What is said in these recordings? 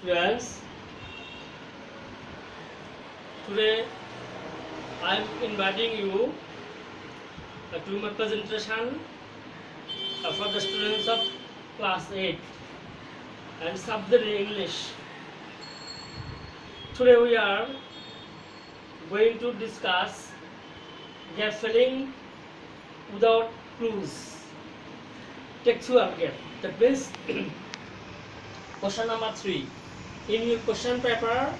Students, today I am inviting you to my presentation for the students of class 8 and subject English. Today we are going to discuss gap filling without clues. Textual gap. That means question number 3. In your question paper,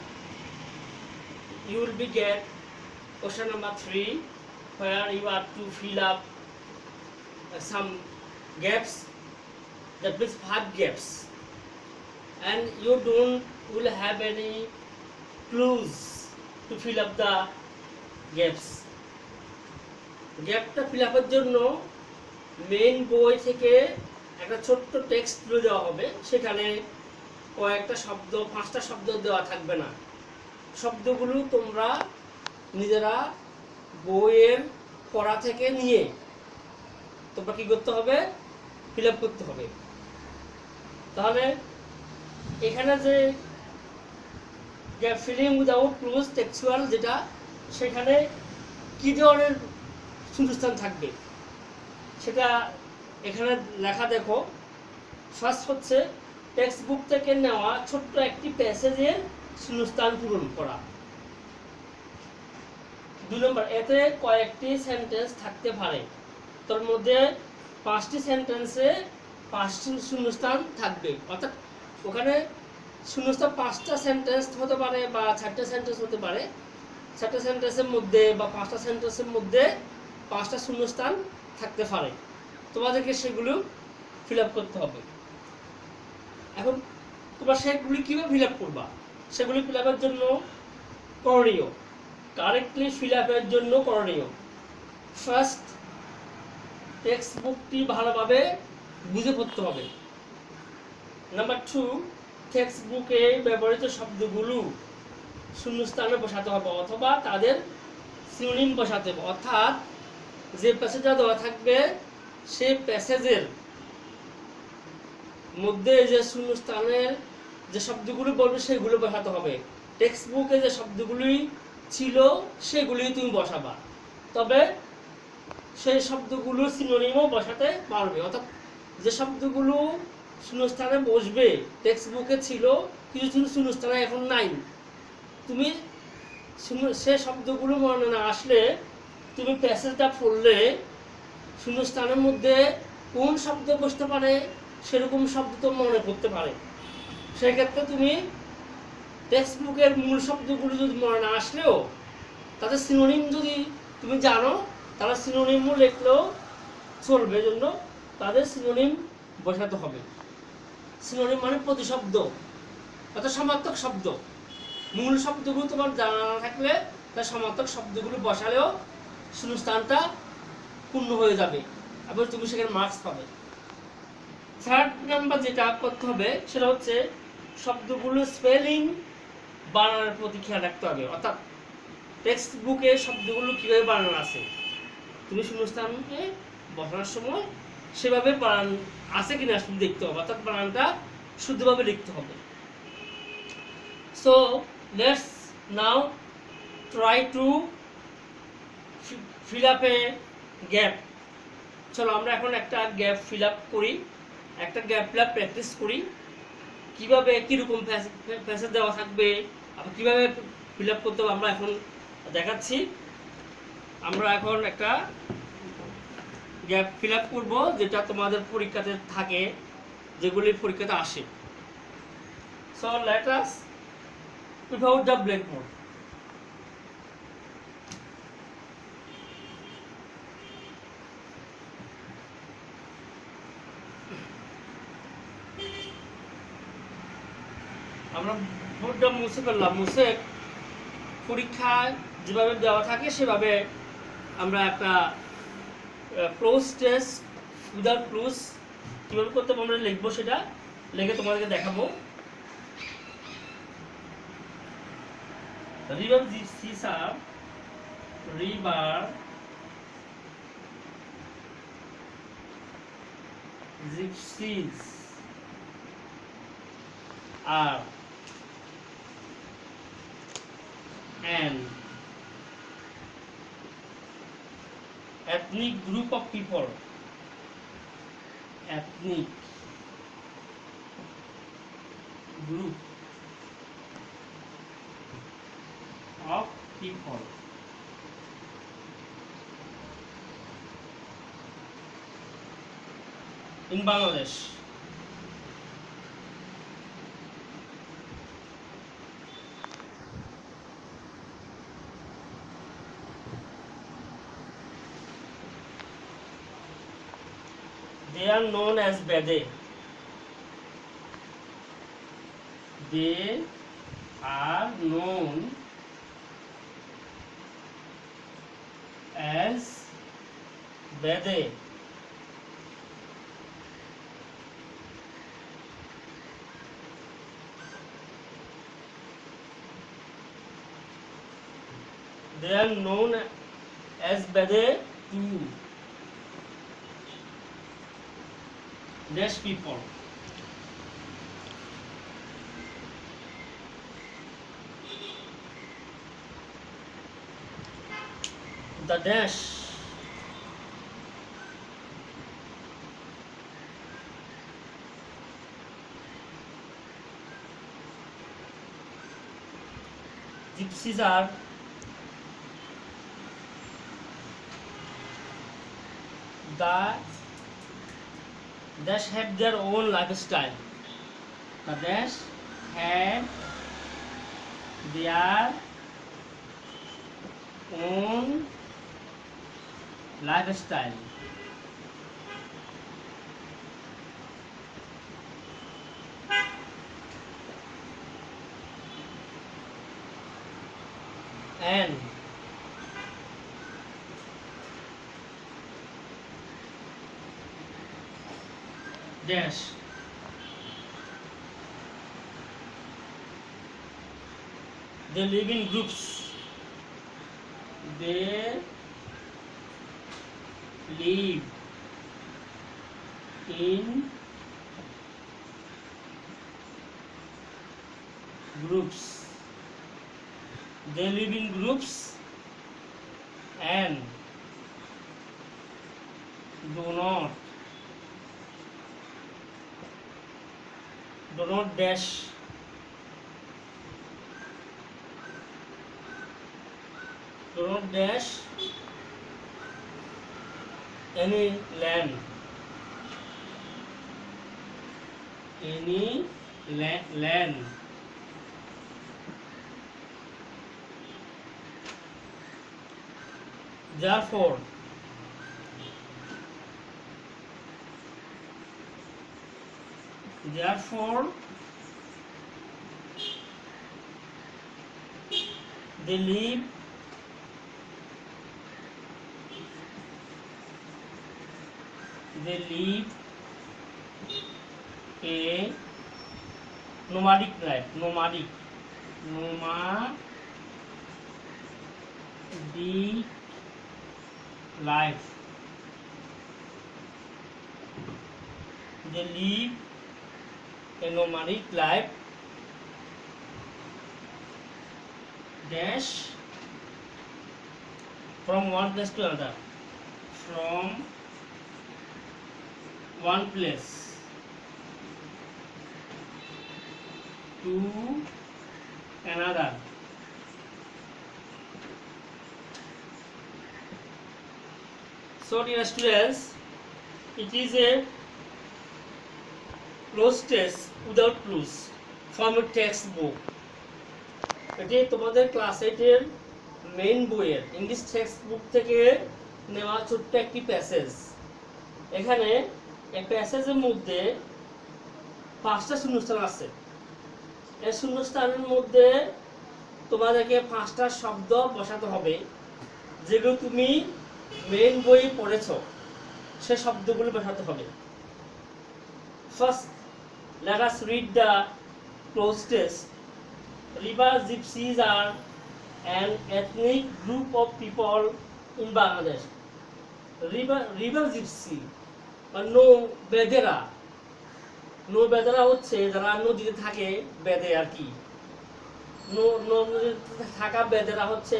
you will be get question number 3, where you have to fill up some gaps. That means 5 gaps, and you will have any clues to fill up the gaps. গ্যাপটা feel আপের জন্য main বই থেকে একটা ছোট্ট text তুলে দেওয়া হবে। সেখানে কয়েকটা শব্দ, 5টা শব্দ দেওয়া থাকবে না। শব্দগুলো তোমরা নিজেরা বইয়ের পড়া থেকে নিয়ে তোমরা কি করতে হবে? ফিল আপ করতে হবে। তাহলে এখানে যে gap filling without clues textual যেটা, সেখানে কি ধরনের শূন্যস্থান থাকবে সেটা এখানে লেখা দেখো। ফার্স্ট হচ্ছে টেক্সট বুক থেকে নেওয়া ছোট্ট একটি প্যাসেজের শূন্যস্থান পূরণ করা। 2 নম্বর, এতে কয়েকটি সেন্টেন্স থাকতে পারে, তার মধ্যে 5টি সেন্টেন্সে 5টি শূন্যস্থান থাকবে। অর্থাৎ ওখানে শূন্যস্থান 5টা সেন্টেন্স হতে পারে বা 4টা সেন্টেন্স হতে পারে। 4টা সেন্টেন্সের মধ্যে বা 5টা সেন্টেন্সের মধ্যে 5টা শূন্যস্থান থাকতে পারে। তোমাদেরকে সেগুলো ফিল আপ করতে হবে। এখন তোমরা সেগুলি কীভাবে ফিল আপ করবা? সেগুলি ফিল আপের জন্য করণীয়, কারেক্টলি ফিল আপের জন্য করণীয়, ফার্স্ট টেক্সট বুকটি ভালোভাবে বুঝে পড়তে হবে। নাম্বার 2, টেক্সট বুকে ব্যবহৃত শব্দগুলো শূন্যস্থানে বসাতে হবে অথবা তাদের সিনোনিম বসাতে হবে। অর্থাৎ যে প্যাসেজটা দেওয়া থাকবে সেই প্যাসেজের মধ্যে যে শূন্যস্থানের যে শব্দগুলো বলবে সেগুলো বসাতে হবে। টেক্সট বুকে যে শব্দগুলি ছিল সেগুলি তুমি বসাবা, তবে সেই শব্দগুলো সিনোনিমও বসাতে পারবে। অর্থাৎ যে শব্দগুলো শূন্যস্থানে বসবে টেক্সট বুকে ছিল, কিছু শূন্যস্থানে এখন নাই, তুমি সে শব্দগুলো মনে না আসলে তুমি প্যাসেজটা পড়লে শূন্যস্থানের মধ্যে কোন শব্দ বসতে পারে সেরকম শব্দ তো মনে করতে পারে। সেক্ষেত্রে তুমি টেক্সট বুকের মূল শব্দগুলো যদি মনে না আসলেও তাদের সিনোনিম যদি তুমি জানো, তারা সিনোনিমও লিখলেও চলবে। জন্য তাদের সিনোনিম বসাতে হবে। সিনোনিম মানে প্রতিশব্দ, অর্থাৎ সমার্থক শব্দ। মূল শব্দগুলো তোমার জানা না থাকলে তার সমার্থক শব্দগুলো বসালেও শূন্যস্থানটা পূর্ণ হয়ে যাবে এবং তুমি সেখানে মার্কস পাবে। 3rd নাম্বার যেটা করতে হবে সেটা হচ্ছে শব্দগুলো স্পেলিং, বানানের প্রতি খেয়াল রাখতে হবে। অর্থাৎ টেক্সট বুকে শব্দগুলো কীভাবে বানানো আছে তুমি শূন্যস্থানকে বসানোর সময় সেভাবে বানান আছে কিনা শুধু দেখতে হবে, অর্থাৎ বানানটা শুদ্ধভাবে লিখতে হবে। So let's now try to fill up a gap. চলো আমরা এখন একটা গ্যাপ ফিল আপ করি, একটা গ্যাপ ফিল আপ প্র্যাকটিস করি। কীভাবে কীরকম প্যাসেজ দেওয়া থাকবে, আবার কীভাবে ফিল আপ করতে হবে আমরা এখন দেখাচ্ছি। আমরা এখন একটা গ্যাপ ফিল আপ করবো যেটা তোমাদের পরীক্ষাতে থাকে, যেগুলি পরীক্ষাতে আসে। So let us without the blackboard. আমরা বোর্ডটা মুছে ফেললাম। মুছে পরীক্ষায় যেভাবে দেওয়া থাকে সেভাবে আমরা একটা ক্লোজ টেস্ট উইদাউট ক্লুজ কীভাবে করতে আমরা লিখবো সেটা লিখে তোমাদেরকে দেখাবো। River gypsies are river gypsies are an ethnic group of people, ethnic group of people in Bangladesh. They are known as Bede. They are known as Bede. They are known as Bede to Dash people. The Dash Gypsies are the Dash have their own lifestyle. The Dash have their own lifestyle. And Dash they live in groups. They live in groups. They live in groups and do not dash any land, land. Therefore, they live a nomadic life. Nomadic life. They live a nomadic life dash from one place to another, from one place to another. So dear students, it is a closed test without clues from a textbook. এটি তোমাদের class 8 এর main বইয়ের English text book থেকে নেওয়া ছোট্ট একটি passage. এখানে এই প্যাসেজের মধ্যে 5টা শূন্যস্থান আছে। এই শূন্যস্থানের মধ্যে তোমাদেরকে 5টা শব্দ বসাতে হবে যেগুলো তুমি মেইন বই পড়েছো, সেই শব্দগুলো বসাতে হবে। First, let us read the closed test. River Gypsies are an ethnic group of people in Bangladesh. River Gypsy or no bedera হচ্ছে যারা নদীতে থাকে, বেদে আর কি। নদীতে থাকা বেদেরা হচ্ছে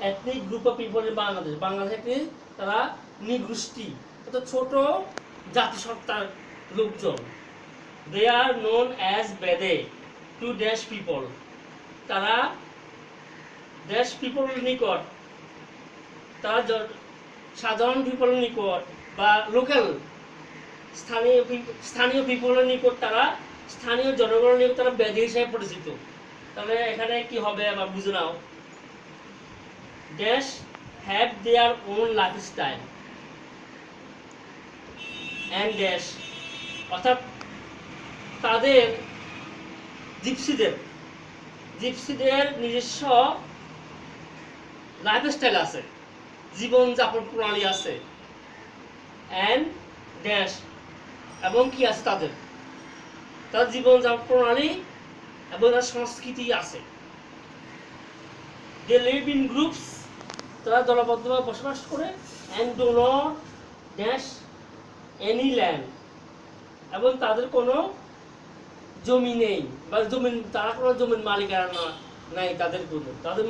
ethnic group of people in Bangladesh. Bangladesh একটি তারা নৃগোষ্ঠী, অর্থাৎ ছোট জাতিসত্তার লোকজন। দে আর নোন অ্যাজ বেদে টু ড্যাশ পিপল। তারা ড্যাশ পিপলের নিকট, তারা সাধারণ পিপলের নিকট বা লোকাল স্থানীয় পিপলের নিকট, তারা স্থানীয় জনগণের নিকট তারা বেদে হিসেবে পরিচিত। তাহলে এখানে কি হবে আবার বুঝে নাও। Dash have their own lifestyle and dash, অর্থাৎ তাদের জিপসিদের নিজস্ব লাইফস্টাইল আছে, জীবনযাপন প্রণালী আছে। অ্যান্ড ড্যাশ, এবং কি আছে তাদের জীবনযাপন প্রণালী এবং তার সংস্কৃতি আছে। দে লিভ ইন গ্রুপস, তারা দলবদ্ধভাবে বসবাস করে। And do not dash any land, এবং তাদের কোনো জমি নেই বা তারা কোনো জমির মালিকানা নাই, তাদের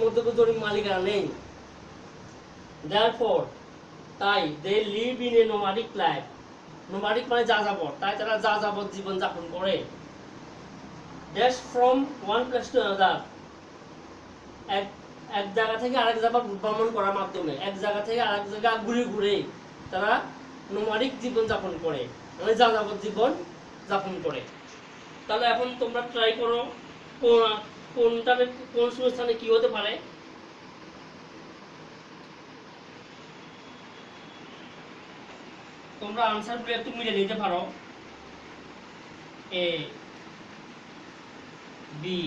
মধ্যে কোনো জমির মালিকানা নেই। Therefore, তাই they live in a nomadic life. Nomadic মানে যাযাবর, তাই তারা যাযাবর জীবন যাপন করে। Dash from one place to another, এক জায়গা থেকে আরেক জায়গা ভ্রমণ করার মাধ্যমে, এক জায়গা থেকে আরেক জায়গা ঘুরে ঘুরে তারা নোমাডিক জীবন যাপন করে, মানে যাযাবর জীবন যাপন করে। তাহলে এখন তোমরা ট্রাই করো কোন শূন্যস্থানে কি হতে পারে। তোমরা আনসারগুলো একটু মিলে নিতে পারো। A, B,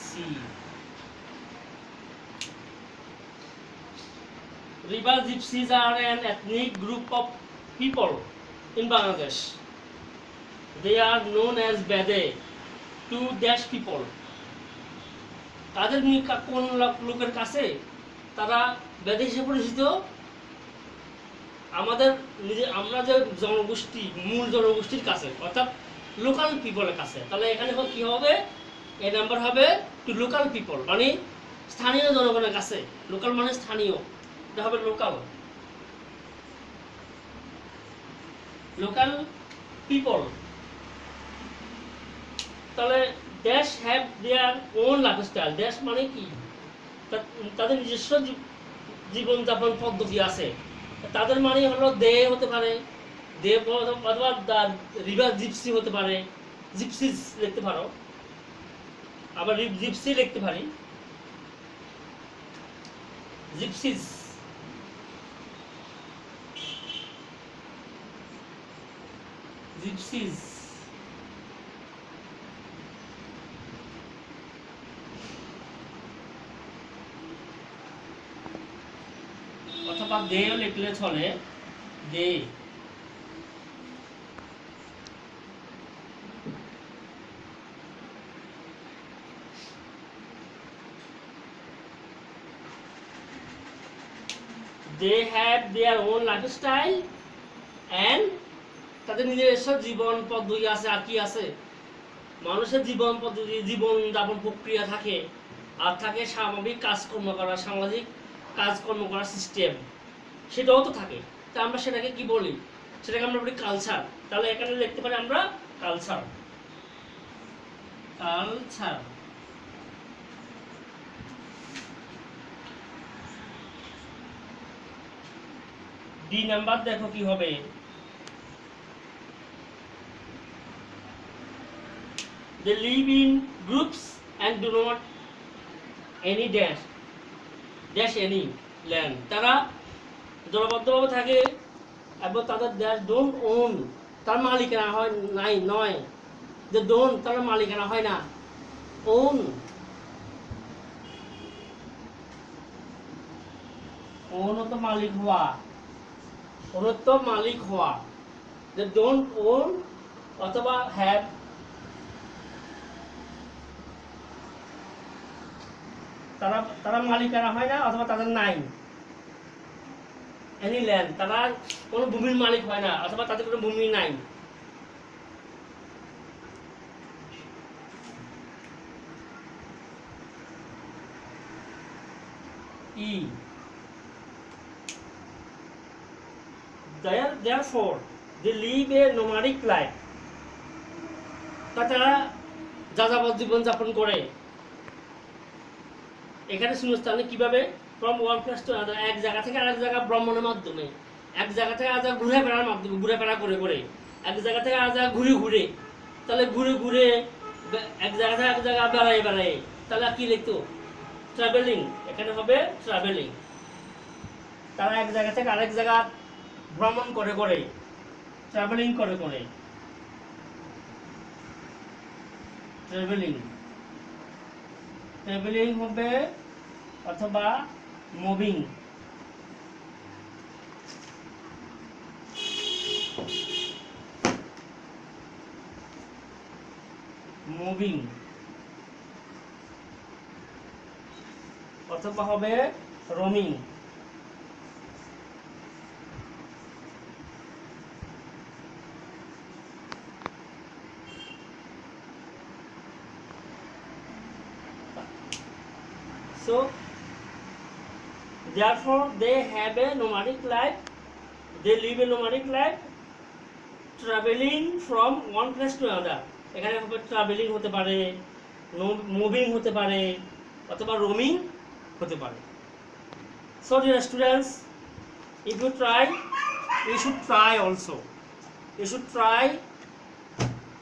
C. River gypsies are an ethnic group of people in Bangladesh. They are known as Bede to dash people. তাদের কোন লোকের কাছে তারা বেদে হিসেবে পরিচিত? আমরা যে জনগোষ্ঠী, মূল জনগোষ্ঠীর কাছে, অর্থাৎ লোকাল পিপলের কাছে। তাহলে এখানে কি হবে? এ নাম্বার হবে টু লোকাল পিপল, মানে স্থানীয় জনগণের কাছে। লোকাল মানে স্থানীয়, এটা হবে লোকাল পিপল। তাহলে dash have their own lifestyle. Dash মানে কি? তাদের নিজস্ব জীবনযাপন পদ্ধতি আছে। তাদের মানে হলো দে হতে পারে, দে অথবা রিভার জিপসি হতে পারে, জিপসিস লিখতে পারো, আবার জিপসি লিখতে পারি, জিপসিস। জিপসিস অথবা দেও লিখলে চলে, দে। They have their own lifestyle and তাদের নিজস্ব জীবন পদ্ধতি আছে। আর কি আছে? মানুষের জীবন পদ্ধতি, জীবন যাপন প্রক্রিয়া থাকে, আর থাকে স্বাভাবিক কাজকর্ম করা, সামাজিক কাজকর্ম করার সিস্টেম, সেটাও তো থাকে। তা আমরা সেটাকে কি বলি? সেটাকে আমরা বলি কালচার। তাহলে এখানে লিখতে পারি আমরা কালচার। ডি নাম্বার দেখো কি হবে। They live in groups and do not any dash any land. তারা দলবদ্ধভাবে থাকে এবং তাদের ডোন্ট ওন, তার মালিকানা হয় নয়। যে ডোন্ট, তার মালিকানা হয় না। ওন তো মালিক হওয়া, মালিক হওয়া। যে ডোন্ট ওন অথবা হ্যাভ, তারা মালিকানা হয় না অথবা তাদের নাই এনি ল্যান্ড, তারা কোনো ভূমির মালিক হয় না অথবা তাদের কোনো ভূমি নাই। E. Therefore, they live a nomadic life. তারা যাযাবর জীবন যাপন করে। এখানে শূন্যস্থানে কিভাবে from one place to another, এক জায়গা থেকে আরেক জায়গা ভ্রমণের মাধ্যমে, এক জায়গা থেকে আরেক জায়গা ঘুরে বেড়ার মাধ্যমে, ঘুরে বেড়া করে করে, এক জায়গা থেকে আরেক জায়গা ঘুরে ঘুরে, তাহলে ঘুরে ঘুরে এক জায়গা থেকে এক জায়গা বেড়ায় বেড়ায়, তাহলে কি লিখতো? ট্রাভেলিং। এখানে হবে ট্রাভেলিং। তারা এক জায়গা থেকে আরেক জায়গা ভ্রমণ করে করে, ট্রাভেলিং করে করে, ট্রাভেলিং। ট্রাভেলিং হবে অথবা মুভিং। মুভিং অথবা হবে roaming. So therefore they have a nomadic life, they live a nomadic life, traveling from one place to another. এখানে হবে ট্রাভেলিং হতে পারে, মুভিং হতে পারে, অথবা রোমিং হতে পারে। So dear students, if you try, you should try also. You should try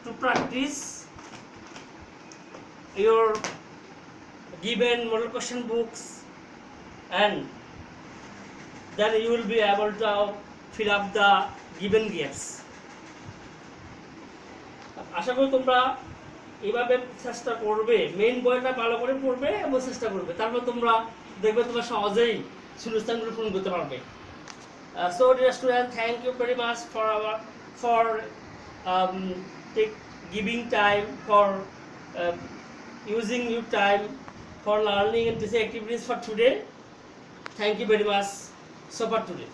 to practice your given model question books, and then you will be able to fill up the given gaps. আশা করি তোমরা এইভাবে চেষ্টা করবে, main বইটা ভালো করে পড়বে এবং চেষ্টা করবে, তারপর তোমরা দেখবে তোমরা সহজেই শূন্যস্থানগুলো পূরণ করতে পারবে। So dear students, thank you very much for giving time, for using your time for learning and these activities for today. Thank you very much. So far today.